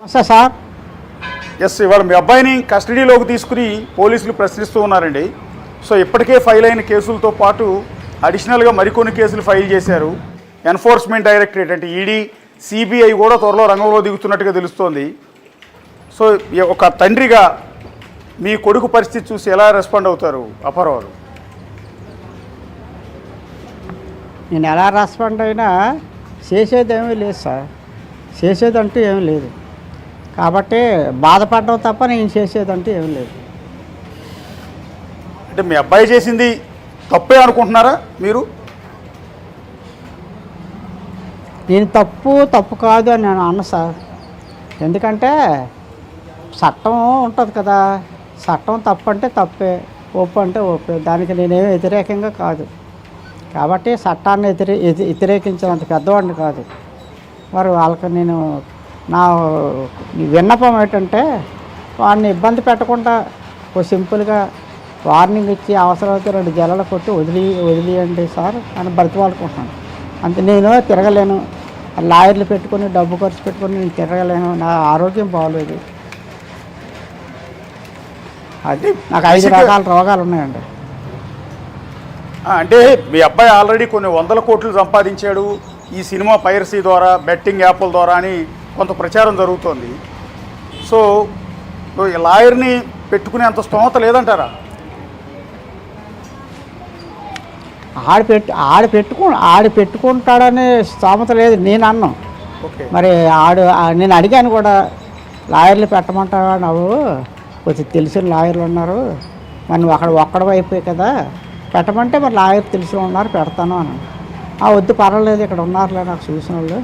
Sir yes, ఇవాళ మీ అబ్బాయిని కస్టడీలోకి తీసుకుని పోలీసులు ప్రశ్నిస్తూ ఉన్నారండి. సో ఇప్పటికే ఫైల్ అయిన కేసులతో పాటు అడిషనల్గా మరికొన్ని కేసులు ఫైల్ చేశారు. ఎన్ఫోర్స్మెంట్ డైరెక్టరేట్ అంటే ఈడీ, సిబిఐ కూడా త్వరలో రంగంలో దిగుతున్నట్టుగా తెలుస్తోంది. సో ఒక తండ్రిగా మీ కొడుకు పరిస్థితి చూసి ఎలా రెస్పాండ్ అవుతారు అపర్వారు? నేను ఎలా రెస్పాండ్ అయినా చేసేది ఏమీ లేదు సార్, చేసేదంటూ ఏమీ లేదు. కాబట్టి బాధపడడం తప్ప నేను చేసేదంటూ ఏమీ లేదు. అంటే మీ అబ్బాయి చేసింది తప్పే అనుకుంటున్నారా మీరు? నేను తప్పు కాదు అని నేను అన్న సార్. ఎందుకంటే చట్టం ఉంటుంది కదా, చట్టం తప్పు అంటే తప్పే, ఒప్పు అంటే ఒప్పే. దానికి నేనేమి వ్యతిరేకంగా కాదు. కాబట్టి చట్టాన్ని వ్యతిరేకించినంత పెద్దవాడిని కాదు. మరి వాళ్ళకి నేను నా విన్నపం ఏంటంటే వాడిని ఇబ్బంది పెట్టకుండా ఓ సింపుల్గా వార్నింగ్ ఇచ్చి అవసరమైతే 2 జల్లలు కొట్టి వదిలియండి సార్ అని బ్రతిమాలుకుంటున్నాను. అంతే. నేను తిరగలేను, లాయర్లు పెట్టుకొని డబ్బు ఖర్చు పెట్టుకొని నేను తిరగలేను, నా ఆరోగ్యం బాగోలేదు. అది నాకు 5 రకాల రోగాలు ఉన్నాయండి. అంటే మీ అబ్బాయి ఆల్రెడీ కొన్ని 100 కోట్లు సంపాదించాడు ఈ సినిమా పైరసీ ద్వారా, బెట్టింగ్ యాప్ల ద్వారా అని కొంత ప్రచారం జరుగుతోంది. సో ఈ లాయర్ని పెట్టుకునే అంత స్తోమత లేదంటారా? ఆడు పెట్టుకుంటాడనే స్తోమత లేదు నేను అన్నాం. ఓకే. మరి నేను అడిగాను కూడా, లాయర్లు పెట్టమంటావా, నువ్వు కొంచెం తెలిసిన లాయర్లు ఉన్నారు, మరి నువ్వు ఒక్కడవ అయిపోయి కదా, పెట్టమంటే మరి లాయర్ తెలిసిన ఉన్నారు పెడతాను అని. వద్దు పర్వాలేదు, ఇక్కడ ఉన్నారులే నాకు చూసిన వాళ్ళు,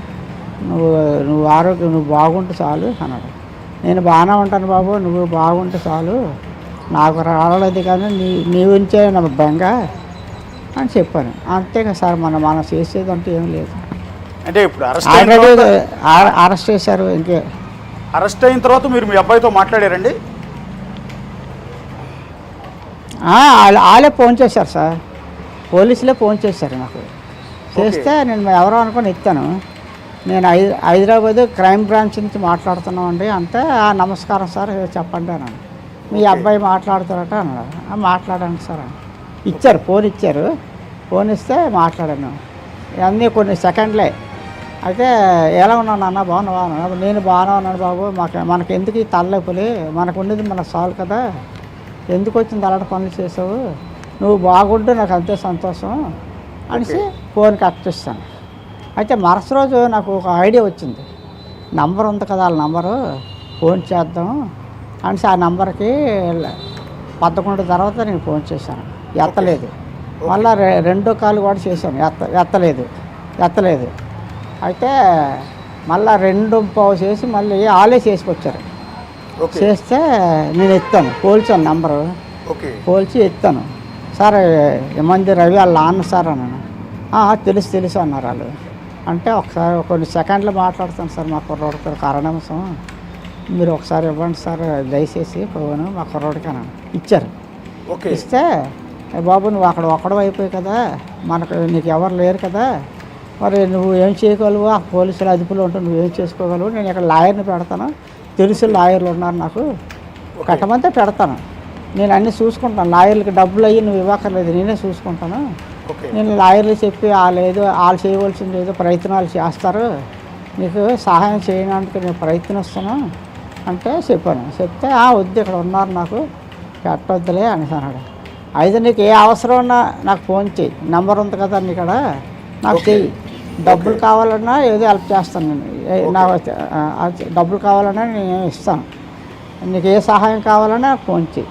నువ్వు ఆరోగ్యం నువ్వు బాగుంటే చాలు అన్నాడు. నేను బాగానే ఉంటాను బాబు, నువ్వు బాగుంటే చాలు, నాకు రాలేదు కానీ నీ ఉంచే నా బెంగ అని చెప్పాను. అంతేగా సార్, మనం చేసేదంటూ ఏం లేదు. అంటే ఇప్పుడు అరెస్ట్ చేశారు. ఇంకే అరెస్ట్ అయిన తర్వాత మీరు మీ అబ్బాయితో మాట్లాడారండి? వాళ్ళే ఫోన్ చేశారు సార్, పోలీసులే ఫోన్ చేశారు నాకు. చేస్తే నేను ఎవరో అనుకొని ఎత్తాను. నేను హైదరాబాద్ క్రైమ్ బ్రాంచ్ నుంచి మాట్లాడుతున్నామండి అంటే, నమస్కారం సార్ చెప్పండి అన్నాను. మీ అబ్బాయి మాట్లాడుతారట అన్నాడు. మాట్లాడండి సార్ అని ఇచ్చారు, ఫోన్ ఇచ్చారు. ఫోన్ ఇస్తే మాట్లాడాను. అన్నీ కొన్ని సెకండ్లే. అయితే ఎలా ఉన్నాను అన్న, బాగున్నావా అన్న. నేను బాగానే ఉన్నాను బాబు, మనకి ఎందుకు ఈ తలనొప్పులు, మనకు ఉండేది మనకు చాలు కదా, ఎందుకు వచ్చింది అలాంటి పనులు చేసావు, నువ్వు బాగుంటే నాకు అంతే సంతోషం అనేసి ఫోన్ కట్ చేస్తాను. అయితే మరుసటి రోజు నాకు ఒక ఐడియా వచ్చింది, నంబర్ ఉంది కదా వాళ్ళ నంబరు, ఫోన్ చేద్దాం అనేసి ఆ నంబర్కి 11 తర్వాత నేను ఫోన్ చేశాను. ఎత్తలేదు. మళ్ళీ 2వ కాల్ కూడా చేశాను, ఎత్తలేదు. అయితే మళ్ళీ 2:15 చేసి మళ్ళీ వాళ్ళే చేసుకొచ్చారు. చేస్తే నేను ఎత్తాను, పోల్చాను నంబరు, పోల్చి ఎత్తాను. సార్ ఏమంది రవి వాళ్ళ నాన్న సార్ అన్నాను. తెలుసు అన్నారు వాళ్ళు. అంటే ఒకసారి కొన్ని సెకండ్లు మాట్లాడతాను సార్, మా కుర్రోడికి కారణాంశం, మీరు ఒకసారి ఇవ్వండి సార్ దయచేసి ఫోను మా కుర్రోడికి అన్నాను. ఇచ్చారు. ఇస్తే బాబు నువ్వు అక్కడ ఒక్కడవ అయిపోయి కదా, నీకు ఎవరు లేరు కదా, మరి నువ్వు ఏం చేయగలవు, ఆ పోలీసులు అదుపులో ఉంటే నువ్వేం చేసుకోగలవు, నేను ఇక్కడ లాయర్ని పెడతాను, తెలిసిన లాయర్లు ఉన్నారు నాకు, కట్టమంటే పెడతాను, నేను అన్నీ చూసుకుంటాను, లాయర్లకి డబ్బులు అయ్యి నువ్వు ఇవ్వక్కర్లేదు, నేనే చూసుకుంటాను, నేను లాయర్లు చెప్పి వాళ్ళు చేయవలసింది ఏదో ప్రయత్నాలు చేస్తారు, నీకు సహాయం చేయడానికి నేను ప్రయత్నిస్తాను అంటే చెప్పాను. చెప్తే వద్దు ఇక్కడ ఉన్నారు నాకు పెట్టొద్దులే అనేసి అన్నాడు. అయితే నీకు ఏ అవసరం ఉన్నా నాకు ఫోన్ చేయి, నెంబర్ ఉంది కదా ఇక్కడ, నాకు చెయ్యి, డబ్బులు కావాలన్నా ఏదో హెల్ప్ చేస్తాను, నేను నాకు డబ్బులు కావాలన్నా నేను ఇస్తాను, నీకు ఏ సహాయం కావాలన్నా నాకు ఫోన్ చేయి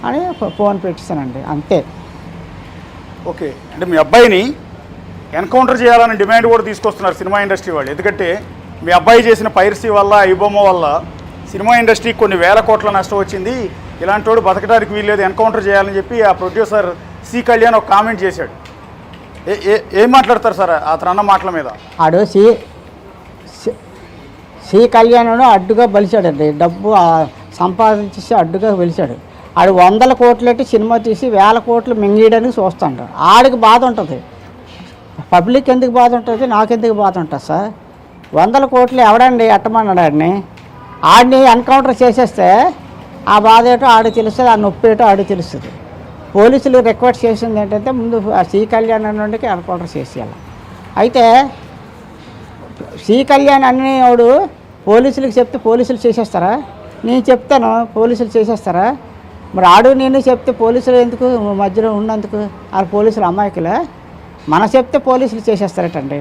అని ఫోన్ పెట్టిస్తానండి, అంతే. ఓకే. అంటే మీ అబ్బాయిని ఎన్కౌంటర్ చేయాలని డిమాండ్ కూడా తీసుకొస్తున్నారు సినిమా ఇండస్ట్రీ వాళ్ళు. ఎందుకంటే మీ అబ్బాయి చేసిన పైరసీ వల్ల, ఐబొమ్మ వల్ల సినిమా ఇండస్ట్రీకి కొన్ని వేల కోట్ల నష్టం వచ్చింది, ఇలాంటి వాడు బతకడానికి వీల్లేదు, ఎన్కౌంటర్ చేయాలని చెప్పి ఆ ప్రొడ్యూసర్ సి కళ్యాణ్ ఒక కామెంట్ చేశాడు. ఏం మాట్లాడతారు సార్ అతను అన్న మాటల మీద? ఆడు సి కళ్యాణ్ అడ్డుగా బలిచాడండి, డబ్బు సంపాదించేసి అడ్డుగా బలిచాడు. ఆడు 100 కోట్లెట్టి సినిమా తీసి 1000 కోట్లు మింగేయడానికి చూస్తాడు. ఆడికి బాధ ఉంటుంది, పబ్లిక్ ఎందుకు బాధ ఉంటుంది, నాకెందుకు బాధ ఉంటుంది సార్? 100 కోట్లు ఎవడండి ఎట్టమన్నాడు ఆడిని? ఆడిని ఎన్కౌంటర్ చేసేస్తే ఆ బాధ ఏటో ఆడికి తెలుస్తుంది, ఆ నొప్పి ఏటో ఆడికి తెలుస్తుంది. పోలీసులు రిక్వెస్ట్ చేసింది ఏంటంటే ముందు ఆ సి కళ్యాణ్ నుండికి ఎన్కౌంటర్ చేసేయాలి. అయితే సి కళ్యాణ్ అనేవాడు పోలీసులకు చెప్తే పోలీసులు చేసేస్తారా? నేను చెప్తాను పోలీసులు చేసేస్తారా? మరి ఆడు నేను చెప్తే పోలీసులు ఎందుకు మధ్యలో ఉన్నందుకు? ఆ పోలీసులు అమాయకులే, మన చెప్తే పోలీసులు చేసేస్తారటండి.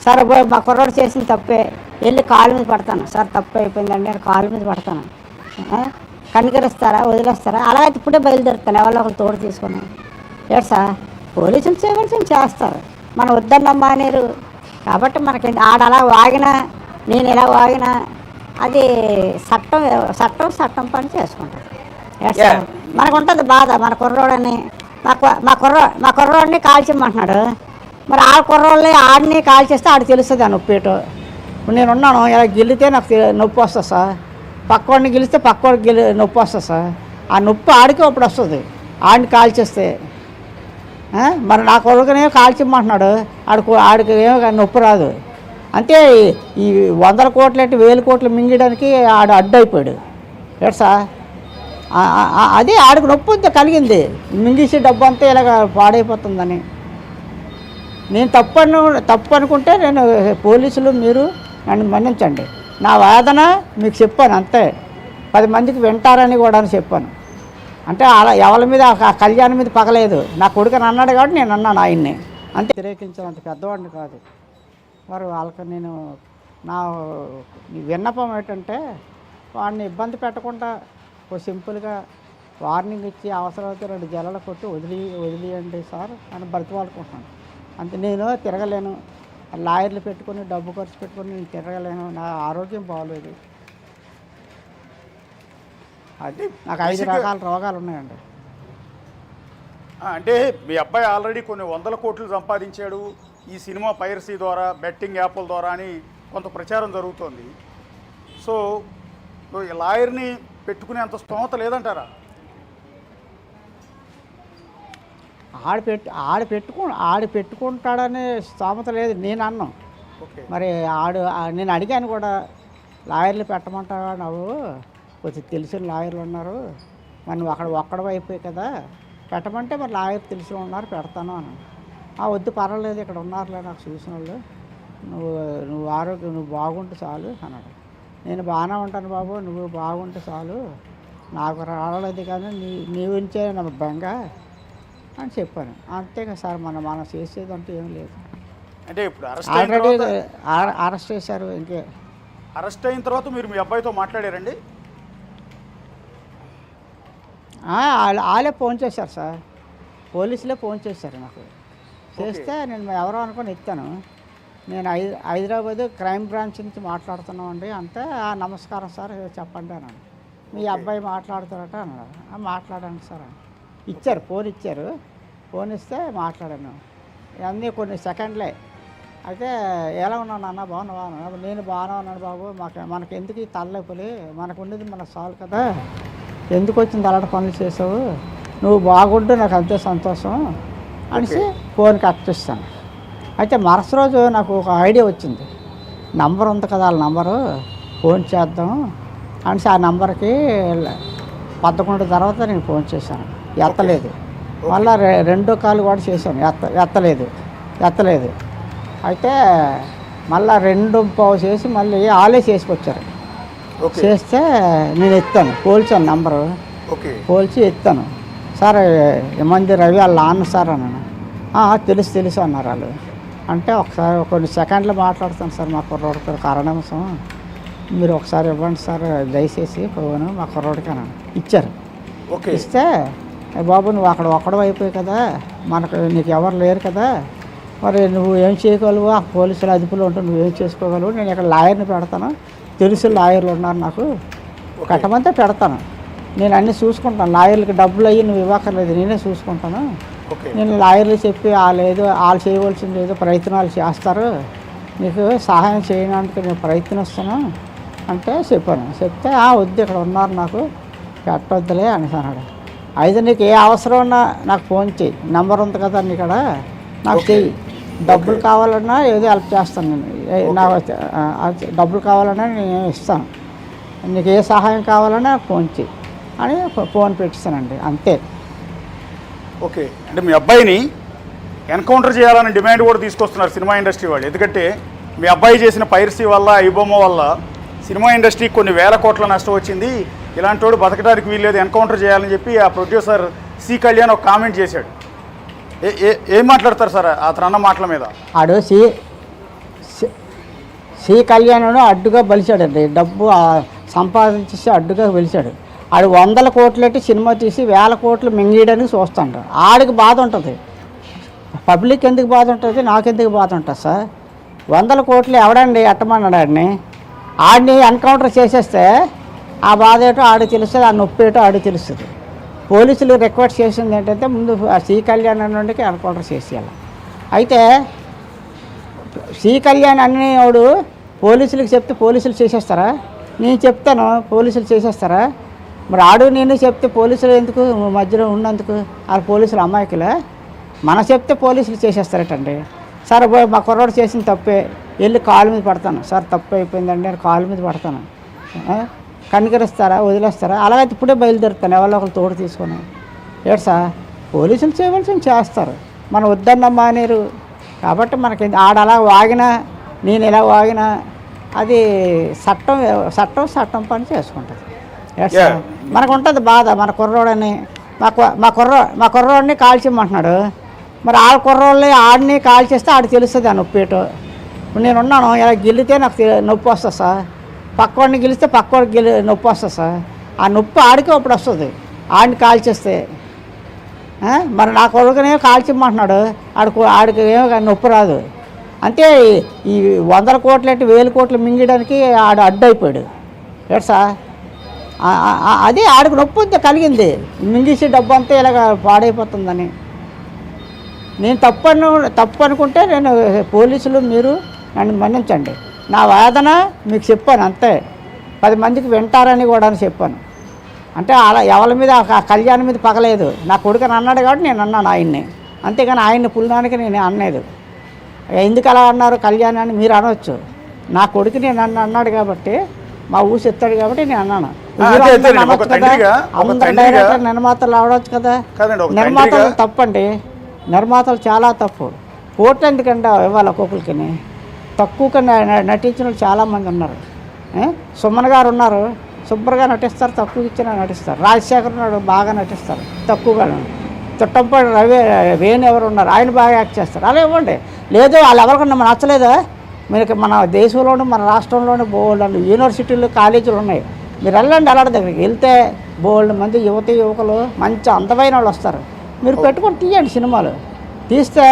సార్ మా కుర్రోడు చేసిన తప్పే, వెళ్ళి కాళ్ళ మీద పడతాను సార్, తప్పు అయిపోయిందండి నేను కాళ్ళ మీద పడతాను, కనికరిస్తారా, వదిలేస్తారా? అలాగైతే ఇప్పుడే బయలుదేరుతాను, ఎవరో ఒకరు తోడు తీసుకుని. ఏడు సార్ పోలీసులు చేయవలసింది చేస్తారు, మనం వద్దన్నమ్మా అనేరు. కాబట్టి మనకి ఆడ అలా వాగినా నేను ఇలా వాగినా అది చట్టం చట్టం చట్టం పని చేసుకుంటారు. ఏడు సార్ మనకు ఉంటుంది బాధ, మన కుర్రోడని మా కుర్రోడిని కాల్చిమ్మంటున్నాడు, మరి ఆ కుర్రోళ్ళని ఆడిని కాల్చేస్తే ఆడికి తెలుస్తుంది ఆ నొప్పి ఏటో. ఇప్పుడు నేను ఉన్నాను, ఇలా గిల్లితే నాకు నొప్పి వస్తుంది సార్, పక్కవాడిని గెలిస్తే పక్కవాడికి నొప్పి వస్తుంది సార్. ఆ నొప్పి ఆడికి అప్పుడు వస్తుంది ఆడిని కాల్చేస్తే. మరి నా కొడుకునే కాల్చిమ్మంటున్నాడు, ఆడికి ఏమో నొప్పి రాదు. అంటే ఈ 100 కోట్లు అంటే 1000 కోట్లు మింగడానికి ఆడు అడ్డు అయిపోయాడు. ఏడు సార్ అది ఆడికి నొప్పి కలిగింది, మింగేసి డబ్బు అంతా ఇలాగ పాడైపోతుందని. నేను తప్పు అనుకుంటే నేను పోలీసులు మీరు నన్ను మన్నించండి, నా వేదన మీకు చెప్పాను అంతే, 10 మందికి వింటారని కూడా చెప్పాను. అంటే అలా ఎవరి మీద ఆ కళ్యాణం మీద పగలేదు, నా కొడుకుని అన్నాడు కాబట్టి నేను అన్నాను ఆయన్ని, అంతే. వ్యతిరేకించినంత పెద్దవాడిని కాదు. మరి వాళ్ళకి నేను నా విన్నపం ఏంటంటే వాడిని ఇబ్బంది పెట్టకుండా సింపుల్గా వార్నింగ్ ఇచ్చి అవసరమైతే 2 జల్లలు కొట్టి వదిలియండి సార్ అని బ్రతిమాలుకుంటున్నాను అంతే. నేను తిరగలేను, లాయర్లు పెట్టుకొని డబ్బు ఖర్చు పెట్టుకొని నేను తిరగలేను, నా ఆరోగ్యం బాగోలేదు. అది నాకు 5 రకాల రోగాలు ఉన్నాయండి. అంటే మీ అబ్బాయి ఆల్రెడీ కొన్ని 100 కోట్లు సంపాదించాడు ఈ సినిమా పైరసీ ద్వారా, బెట్టింగ్ యాప్ల ద్వారా అని కొంత ప్రచారం జరుగుతోంది. సో ఈ లాయర్ని పెట్టుకునే అంత స్తోమత లేదంటారా? ఆడు పెట్టుకుంటాడనే స్తోమత లేదు నేను అన్నాం. మరి నేను అడిగాను కూడా, లాయర్లు పెట్టమంటావా, నువ్వు కొంచెం తెలిసిన లాయర్లు ఉన్నారు, మరి నువ్వు ఒక్కడవ అయిపోయి కదా పెట్టమంటే, మరి లాయర్ తెలిసిన ఉన్నారు పెడతాను అని. వద్దు పర్వాలేదు, ఇక్కడ ఉన్నారులే నాకు చూసిన వాళ్ళు, నువ్వు ఆరోగ్యం నువ్వు బాగుంటే చాలు అన్నాడు. నేను బాగానే ఉంటాను బాబు, నువ్వు బాగుంటే చాలు, నాకు రాలేదు కానీ నీ గురించే నా బెంగ అని చెప్పాను. అంతేగా సార్ మనం చేసేది అంటే ఏం లేదు. అంటే ఇప్పుడు ఆల్రెడీ అరెస్ట్ చేశారు. ఇంకే అరెస్ట్ అయిన తర్వాత మీరు మీ అబ్బాయితో మాట్లాడారండి? వాళ్ళే ఫోన్ చేశారు సార్, పోలీసులే ఫోన్ చేశారు నాకు. చేస్తే నేను ఎవరో అనుకొని ఎత్తాను. నేను హైదరాబాద్ క్రైమ్ బ్రాంచ్ నుంచి మాట్లాడుతున్నామండి అంటే, నమస్కారం సార్ చెప్పండి అన్నాను. మీ అబ్బాయి మాట్లాడుతారట అన్నాడు. మాట్లాడండి సార్ అని ఇచ్చారు, ఫోన్ ఇచ్చారు. ఫోన్ ఇస్తే మాట్లాడాను. అన్నీ కొన్ని సెకండ్లే. అయితే ఎలా ఉన్నావు నాన్న, బాగున్నావా అన్నాడు. నేను బాగానే ఉన్నాను బాబు, మనకి ఎందుకు ఈ తలనొప్పులు, మనకు ఉండేది మనకు చాలు కదా, ఎందుకు వచ్చింది అలాంటి పనులు చేసావు, నువ్వు బాగుంటే నాకు అంతే సంతోషం అనేసి ఫోన్ కట్ చేస్తాను. అయితే మరుసటి రోజు నాకు ఒక ఐడియా వచ్చింది, నంబర్ ఉంది కదా వాళ్ళ నంబరు, ఫోన్ చేద్దాం అనేసి ఆ నంబర్కి 11 తర్వాత నేను ఫోన్ చేశాను, ఎత్తలేదు. మళ్ళీ 2వ కాల్ కూడా చేశాను, ఎత్తలేదు. అయితే మళ్ళీ 2:15 చేసి మళ్ళీ వాళ్ళే చేసుకొచ్చారు. చేస్తే నేను ఎత్తాను, పోల్చాను నంబరు, పోల్చి ఎత్తాను. సార్ ఏమంది రవి వాళ్ళ నాన్న సార్ అన్నాను. తెలుసు అన్నారు వాళ్ళు. అంటే ఒకసారి కొన్ని సెకండ్లు మాట్లాడుతాను సార్, మా కుర్రోడికి కారణాంశం, మీరు ఒకసారి ఇవ్వండి సార్ దయచేసి ఫోను మా కుర్రోడికి అన్నాను. ఇచ్చారు. ఇస్తే బాబు నువ్వు అక్కడ ఒక్కడో అయిపోయి కదా, నీకు ఎవరు లేరు కదా, మరి నువ్వు ఏం చేయగలవు, ఆ పోలీసుల అదుపులో ఉంటే నువ్వేం చేసుకోగలవు, నేను ఇక్కడ లాయర్ని పెడతాను, తెలుసు లాయర్లు ఉన్నారు నాకు, కట్టమంటే పెడతాను, నేను అన్నీ చూసుకుంటాను, లాయర్లకి డబ్బులు అయ్యి నువ్వు ఇవ్వక్కర్లేదు, నేనే చూసుకుంటాను, నేను లాయర్లు చెప్పి వాళ్ళు చేయవలసింది ఏదో ప్రయత్నాలు చేస్తారు, నీకు సహాయం చేయడానికి నేను ప్రయత్నిస్తాను అంటే చెప్పాను. చెప్తే వద్దు ఇక్కడ ఉన్నారు నాకు పెట్టొద్దులే అనేసి అన్నాడు. అయితే నీకు ఏ అవసరం ఉన్నా నాకు ఫోన్ చేయి, నెంబర్ ఉంది కదా నీకడ, నాకు చెయ్యి, డబ్బులు కావాలన్నా ఏదో హెల్ప్ చేస్తాను, నేను నాకు డబ్బులు కావాలన్నా నేను ఇస్తాను, నీకు ఏ సహాయం కావాలన్నా నాకు ఫోన్ చేయి అని ఫోన్ పెట్టిస్తానండి, అంతే. ఓకే, అంటే మీ అబ్బాయిని ఎన్కౌంటర్ చేయాలని డిమాండ్ కూడా తీసుకొస్తున్నారు సినిమా ఇండస్ట్రీ వాళ్ళు. ఎందుకంటే మీ అబ్బాయి చేసిన పైరసీ వల్ల, ఐబొమ్మ వల్ల సినిమా ఇండస్ట్రీకి కొన్ని వేల కోట్ల నష్టం వచ్చింది. ఇలాంటి వాడు బతకడానికి వీల్లేదు, ఎన్కౌంటర్ చేయాలని చెప్పి ఆ ప్రొడ్యూసర్ సి కళ్యాణ్ ఒక కామెంట్ చేశాడు. ఏం మాట్లాడతారు సార్ అతను అన్న మాటల మీద? ఆడు సి కళ్యాణ్ అడ్డుగా బలిచాడండి, డబ్బు సంపాదించేసి అడ్డుగా బలిచాడు. ఆడు 100 కోట్లెట్టి సినిమా తీసి 1000 కోట్లు మింగేయడానికి చూస్తాడు. ఆడికి బాధ ఉంటుంది, పబ్లిక్ ఎందుకు బాధ ఉంటుంది, నాకెందుకు బాధ ఉంటుంది సార్? 100 కోట్లు ఎవడండి ఎట్టమన్నాడు ఆడిని ఎన్కౌంటర్ చేసేస్తే ఆ బాధ ఏటో ఆడికి తెలుస్తుంది, ఆ నొప్పి ఏటో ఆడికి తెలుస్తుంది. పోలీసులు రిక్వెస్ట్ చేసింది ఏంటంటే ముందు సి కళ్యాణ్ నుండికి ఎన్కౌంటర్ చేసేయాలి. అయితే సి కళ్యాణ్ అనేవాడు పోలీసులకు చెప్తే పోలీసులు చేసేస్తారా? నేను చెప్తాను పోలీసులు చేసేస్తారా? మరి ఆడు నేను చెప్తే పోలీసులు ఎందుకు మధ్యలో ఉన్నందుకు? ఆ పోలీసులు అమాయకులే, మన చెప్తే పోలీసులు చేసేస్తారటండి. సార్ మా కుర్రాడు చేసిన తప్పే, వెళ్ళి కాలు మీద పడతాను సార్, తప్పు అయిపోయిందండి నేను కాలు మీద పడతాను, కనికరిస్తారా, వదిలేస్తారా? అలాగైతే ఇప్పుడే బయలుదేరుతాను ఎవరో ఒకరు తోడు తీసుకొని. ఏడు సార్ పోలీసులు చేయవలసింది చేస్తారు, మనం వద్దన్నమ్మా అనేరు. కాబట్టి మనకి ఆడ అలా వాగినా నేను ఇలా వాగినా అది చట్టం పని చేసుకుంటుంది. మనకు ఉంటుంది బాధ, మన కుర్రోడని మా కుర్రోడిని కాల్చిమ్మంటున్నాడు. మరి ఆ కుర్రోళ్ళని ఆడిని కాల్ చేస్తే ఆడికి తెలుస్తుంది ఆ నొప్పి ఏటో. నేను ఉన్నాను, ఇలా గిల్లితే నాకు నొప్పి వస్తుంది సార్, పక్కవాడిని గెలిస్తే పక్కవాడికి నొప్పి వస్తుంది సార్. ఆ నొప్పి ఆడికి అప్పుడు వస్తుంది ఆడిని కాల్ చేస్తే. మరి నా కొడుకునే కాల్చిమ్మంటున్నాడు, ఆడికి ఏమో నొప్పి రాదు. అంటే ఈ 100 కోట్లు అంటే 1000 కోట్లు మింగడానికి ఆడు అడ్డు అయిపోయాడు. ఏడు సార్ అదే ఆడికి నొప్పి అంతే కలిగింది, మింగేసి డబ్బు అంతా ఇలాగ పాడైపోతుందని. నేను తప్పు అనుకుంటే నేను పోలీసులు మీరు నన్ను మన్నించండి, నా వేదన మీకు చెప్పాను అంతే. 10 మందికి వింటారని కూడా చెప్పాను. అంటే అలా ఎవరి మీద కళ్యాణ్ మీద పగలేదు, నా కొడుకుని అన్నాడు కాబట్టి నేను అన్నాను ఆయన్ని, అంతేగాని ఆయన్ని పుల్లానికి నేను అనలేదు. ఎందుకు అలా అన్నారు కళ్యాణ్ అని మీరు అనవచ్చు, నా కొడుకు నేను అన్నాడు కాబట్టి మా ఊసి ఎత్తాడు కాబట్టి నేను అన్నాను. అందరు డైరెక్టర్ నిర్మాతలు అవడవచ్చు కదా, నిర్మాతలు తప్పండి, నిర్మాతలు చాలా తప్పు. కోట్లు ఎందుకంటే ఇవ్వాలి ఒక్కొక్కరికి, తక్కువగా నటించిన వాళ్ళు చాలామంది ఉన్నారు. సుమన్ గారు ఉన్నారు, శుభ్రంగా నటిస్తారు, తక్కువ ఇచ్చినా నటిస్తారు. రాజశేఖర్ ఉన్నాడు, బాగా నటిస్తారు తక్కువగా. చుట్టంపాడు వేణు ఎవరు ఉన్నారు, ఆయన బాగా యాక్ట్ చేస్తారు. అలా ఇవ్వండి. లేదు వాళ్ళు ఎవరికన్నా నచ్చలేదా? మీరు మన దేశంలోనూ మన రాష్ట్రంలోనూ బోల్డ్ యూనివర్సిటీలు కాలేజీలు ఉన్నాయి, మీరు వెళ్ళండి. అలాంటి దగ్గరికి వెళ్తే బోల్డ్ మంది యువకులు మంచి అందమైన వాళ్ళు వస్తారు. మీరు పెట్టుకొని తీయండి సినిమాలు. తీస్తే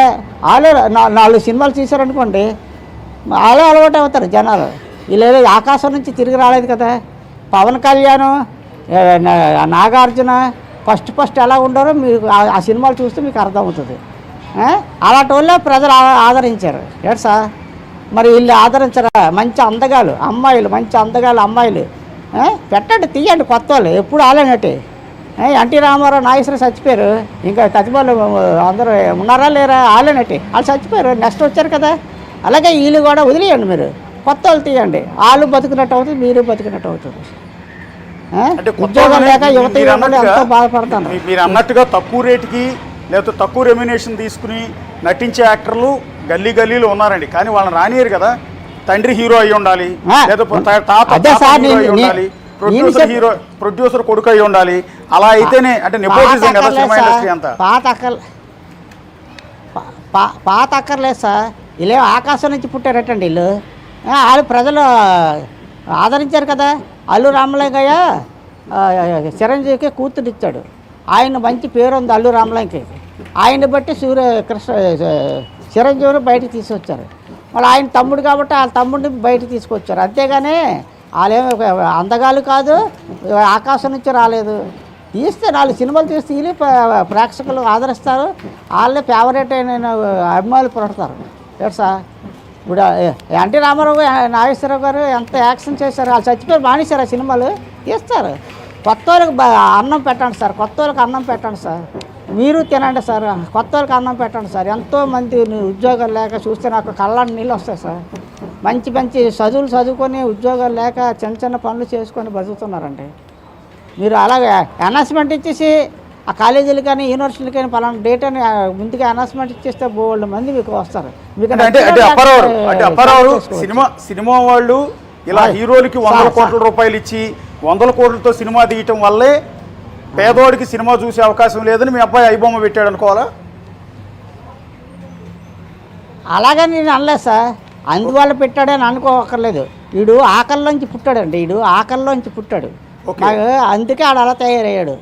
వాళ్ళే 4 సినిమాలు తీశారనుకోండి, వాళ్ళే అలవాటు అవుతారు జనాలు. వీళ్ళు ఆకాశం నుంచి తిరిగి రాలేదు కదా. పవన్ కళ్యాణ్, నాగార్జున ఫస్ట్ ఎలా ఉండారో మీరు ఆ సినిమాలు చూస్తే మీకు అర్థమవుతుంది. అలాంటి వాళ్ళే ప్రజలు ఆదరించారు. ఏడు సార్ మరి వీళ్ళు ఆదరించరా? మంచి అందగాలు అమ్మాయిలు, మంచి అందగాలు అమ్మాయిలు పెట్టండి, తీయండి కొత్త వాళ్ళు. ఎప్పుడు ఆలేనట్టు ఎన్టీ రామారావు, నాగేశ్వరరావు చచ్చిపోయారు, ఇంకా తతిబాలు అందరూ ఉన్నారా లేరా? ఆలేనట్టు వాళ్ళు చచ్చిపోయారు, నెక్స్ట్ వచ్చారు కదా. అలాగే వీళ్ళు కూడా వదిలేయండి, మీరు కొత్త వాళ్ళు తీయండి. వాళ్ళు బతుకున్నట్టు అవుతుంది, మీరు బతుకున్నట్టు అవుతుంది. ఉద్యోగం లేక యువత ఎంతో బాధపడతాను. మీరు అన్నట్టుగా తక్కువ రేటుకి లేకపోతే తక్కువ రెమ్యునేషన్ తీసుకుని నటించే యాక్టర్లు గల్లీలో ఉన్నారండి, కానీ వాళ్ళని రానియరు కదా. తండ్రి హీరో అయి ఉండాలి, లేకపోతే తాత హీరో అయి ఉండాలి, ప్రొడ్యూసర్ కొడుకు అయి ఉండాలి. అలా అయితేనే అంటే నెపోటిజం కదా సినిమా ఇండస్ట్రీ అంతా. పాత అక్కర్లేదు సార్, వీళ్ళు ఆకాశం నుంచి పుట్టారటండి. వీళ్ళు వాళ్ళు ప్రజలు ఆదరించారు కదా. అల్లు రామలింగయ్య చిరంజీవికి కూతురిచ్చాడు, ఆయన మంచి పేరు ఉంది అల్లు రామలింగయ్యకి. ఆయన్ని బట్టి చిరంజీవిని బయటకు తీసుకొచ్చారు. మళ్ళీ ఆయన తమ్ముడు కాబట్టి వాళ్ళ తమ్ముడిని బయటకు తీసుకొచ్చారు, అంతేగాని వాళ్ళేమో అందగాలు కాదు, ఆకాశం నుంచి రాలేదు. తీస్తే 4 సినిమాలు తీస్తే వీళ్ళు ప్రేక్షకులు ఆదరిస్తారు, వాళ్ళే ఫేవరెట్ అయిన అభిమానులు పుడతారు. ఏడు సార్ ఇప్పుడు ఎన్టీ రామారావు, నాగేశ్వరరావు గారు ఎంత యాక్షన్ చేశారు, వాళ్ళు చచ్చిపోయి మానేశారు ఆ సినిమాలు. తీస్తారు. కొత్త వాళ్ళకి అన్నం పెట్టండి సార్, కొత్త వాళ్ళకి అన్నం పెట్టండి సార్, మీరు తినండి సార్, కొత్త వాళ్ళకి అన్నం పెట్టండి సార్. ఎంతోమంది ఉద్యోగాలు లేక చూస్తే నాకు కళ్ళ నీళ్ళు వస్తాయి సార్. మంచి మంచి చదువులు చదువుకొని ఉద్యోగాలు లేక చిన్న చిన్న పనులు చేసుకొని బతుకుతున్నారండి. మీరు అలాగే అనౌన్స్మెంట్ ఇచ్చేసి ఆ కాలేజీలు కానీ యూనివర్సిటీలు కానీ పలానా డేట్ అని ముందుగా అనౌన్స్మెంట్ ఇచ్చేస్తే బోల్డ్ మంది మీకు వస్తారు. మీకు అప్పారావు సినిమా వాళ్ళు ఇలా హీరోలకి 100 కోట్ల రూపాయలు ఇచ్చి 100 కోట్లతో సినిమా తీయటం వల్లే పేదోడికి సినిమా చూసే అవకాశం లేదని మీ అబ్బాయి ఐబొమ్మ పెట్టాడు అనుకోవాలా? అలాగని నేను అనలేదు సార్, అందువల్ల పెట్టాడని అనుకోకర్లేదు. వీడు ఆకలిలోంచి పుట్టాడండి, వీడు ఆకలిలోంచి పుట్టాడు, అందుకే ఆడు అలా తయారయ్యాడు.